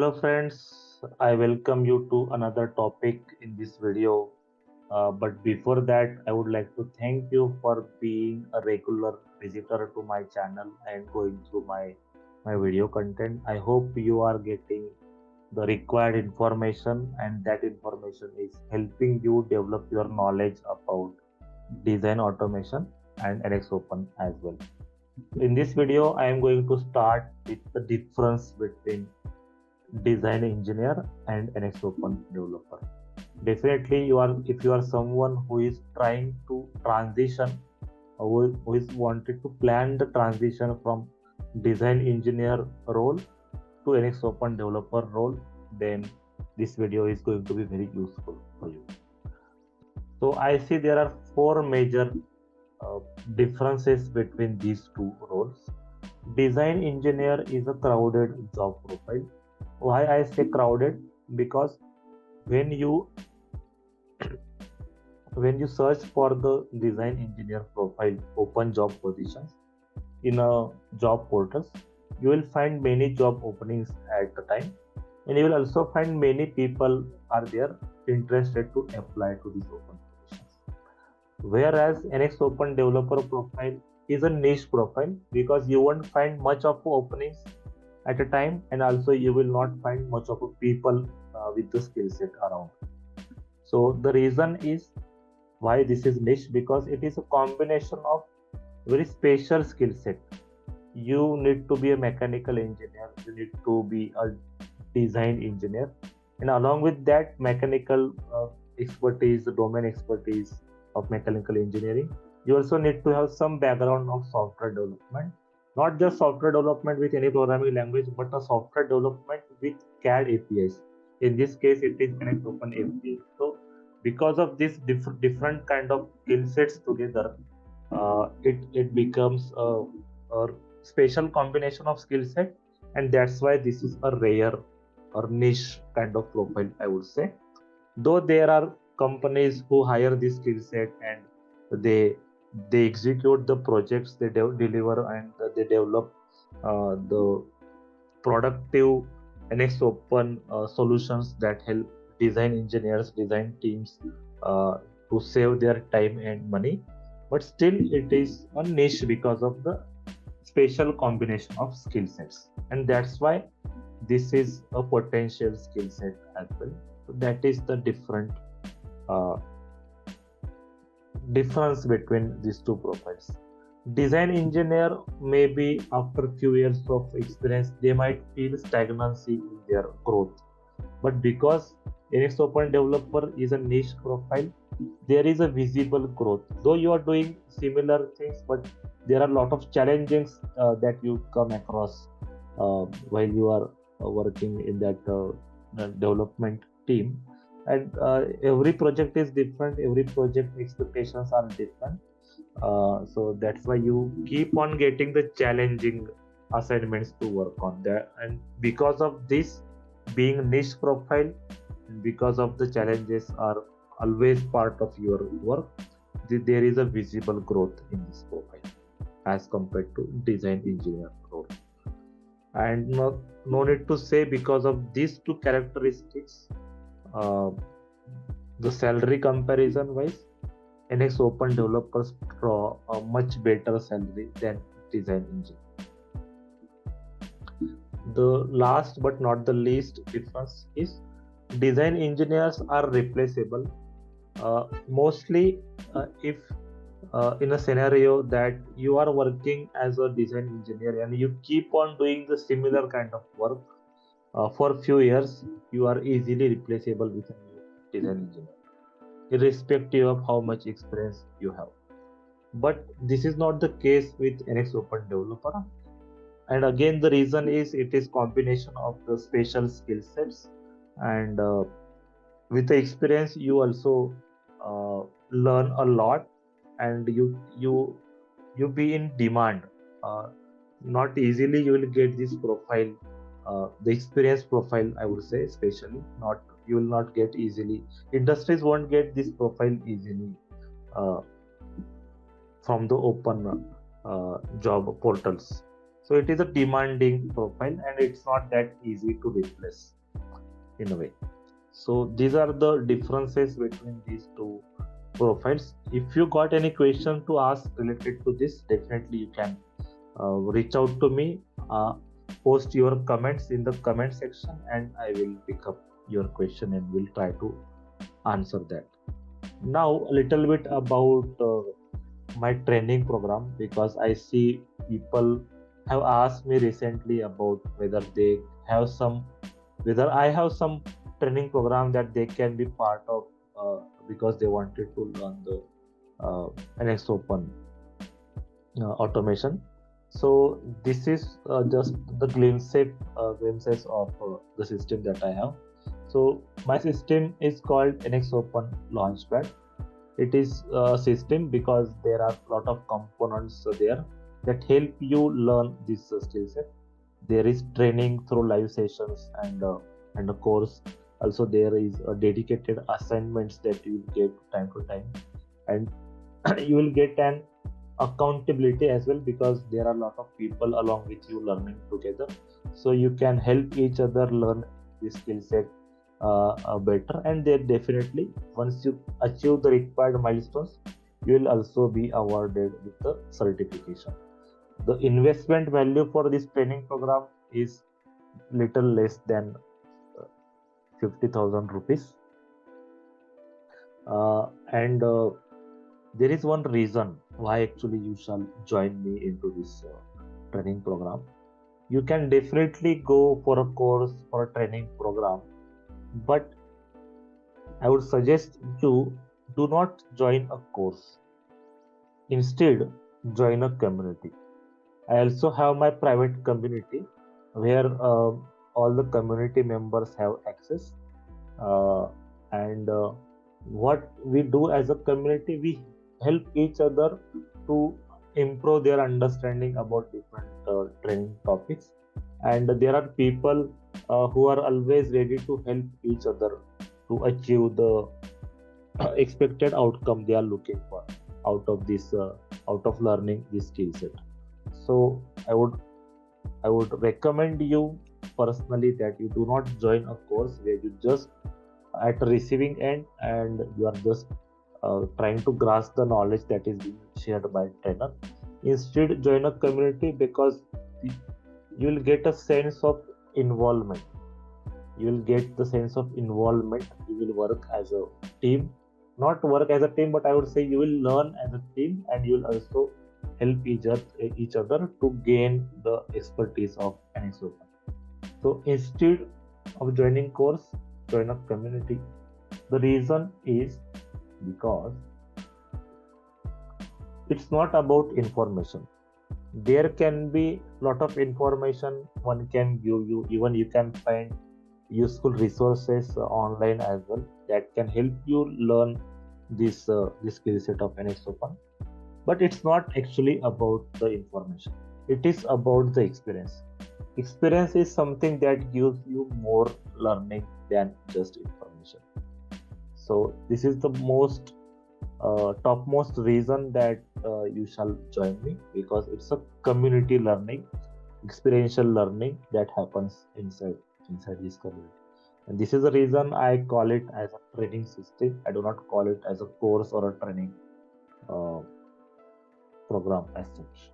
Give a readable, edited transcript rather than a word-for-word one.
Hello friends, I welcome you to another topic in this video. But before that, I would like to thank you for being a regular visitor to my channel and going through my video content. I hope you are getting the required information and that information is helping you develop your knowledge about design automation and NX Open as well. In this video, I am going to start with the difference between design engineer and NX Open developer. Definitely, if you are someone who is trying to transition, who is wanted to plan the transition from design engineer role to NX Open developer role, then this video is going to be very useful for you. So I see there are four major differences between these two roles. Design engineer is a crowded job profile. Why I say crowded? Because when you search for the design engineer profile open job positions in a job portals, you will find many job openings at the time, and you will also find many people are there interested to apply to these open positions. Whereas NX Open developer profile is a niche profile because you won't find much of openings at a time, and also you will not find much of a people with the skill set around. So the reason is why this is niche, because it is a combination of very special skill set. You need to be a mechanical engineer, you need to be a design engineer, and along with that mechanical expertise, the domain expertise of mechanical engineering, you also need to have some background of software development. Not just software development with any programming language, but a software development with CAD APIs. In this case, it is NX Open API. So, because of this different kind of skill sets together, it becomes a special combination of skill set, and that's why this is a rare or niche kind of profile, I would say. Though there are companies who hire this skill set and they execute the projects, they deliver, and they develop the productive NX Open solutions that help design engineers, design teams to save their time and money. But still, it is a niche because of the special combination of skill sets, and that's why this is a potential skill set as well. So that is the uh, difference between these two profiles. Design engineer, maybe after few years of experience, they might feel stagnancy in their growth. But because NX Open developer is a niche profile, there is a visible growth. Though you are doing similar things, but there are a lot of challenges that you come across while you are working in that development team. And every project is different, every project expectations are different. So that's why you keep on getting the challenging assignments to work on that, and because of this being niche profile, because of the challenges are always part of your work, there is a visible growth in this profile as compared to design engineer role. And no need to say, because of these two characteristics, uh, the salary comparison wise, NX Open developers draw a much better salary than design engineer. The last but not the least difference is design engineers are replaceable. Mostly, if in a scenario that you are working as a design engineer and you keep on doing the similar kind of work for few years, you are easily replaceable with a new design engineer, irrespective of how much experience you have. But this is not the case with NX Open developer. And again, the reason is it is combination of the special skill sets, and with the experience you also learn a lot, and you be in demand. uh, Not easily you will get this profile, the experience profile, I would say, especially not, you will not get easily, industries won't get this profile easily from the open job portals. So it is a demanding profile and it's not that easy to replace in a way. So these are the differences between these two profiles. If you got any question to ask related to this, definitely you can reach out to me, post your comments in the comment section, and I will pick up your question and will try to answer that. Now a little bit about my training program, because I see people have asked me recently about have some whether I have some training program that they can be part of, because they wanted to learn the NX Open automation. So this is just the glimpses of the system that I have. So my system is called NX Open Launchpad. It is a system because there are a lot of components there that help you learn this skill set. There is training through live sessions and a course. Also there is a dedicated assignments that you get time to time, and you will get an accountability as well, because there are a lot of people along with you learning together, so you can help each other learn this skill set better. And then definitely once you achieve the required milestones, you will also be awarded with the certification. The investment value for this training program is little less than 50,000 rupees, and there is one reason why actually you shall join me into this training program. You can definitely go for a course or a training program, but I would suggest you do not join a course. Instead, join a community. I also have my private community where all the community members have access. And what we do as a community, we help each other to improve their understanding about different training topics. And there are people who are always ready to help each other to achieve the expected outcome they are looking for out of this out of learning this skill set. So I would recommend you personally that you do not join a course where you just at the receiving end and you are just trying to grasp the knowledge that is being shared by trainer. Instead, join a community, because you will get a sense of involvement. You will get the sense of involvement. You will work as a team, not work as a team, but I would say you will learn as a team, and you will also help each other to gain the expertise of an open. So instead of joining course, join a community. The reason is because it's not about information. There can be lot of information one can give you. Even you can find useful resources online as well that can help you learn this skill set of NX Open. But it's not actually about the information. It is about the experience. Experience is something that gives you more learning than just information. So this is the most topmost reason that you shall join me, because it's a community learning, experiential learning that happens inside this community. And this is the reason I call it as a training system. I do not call it as a course or a training program as such.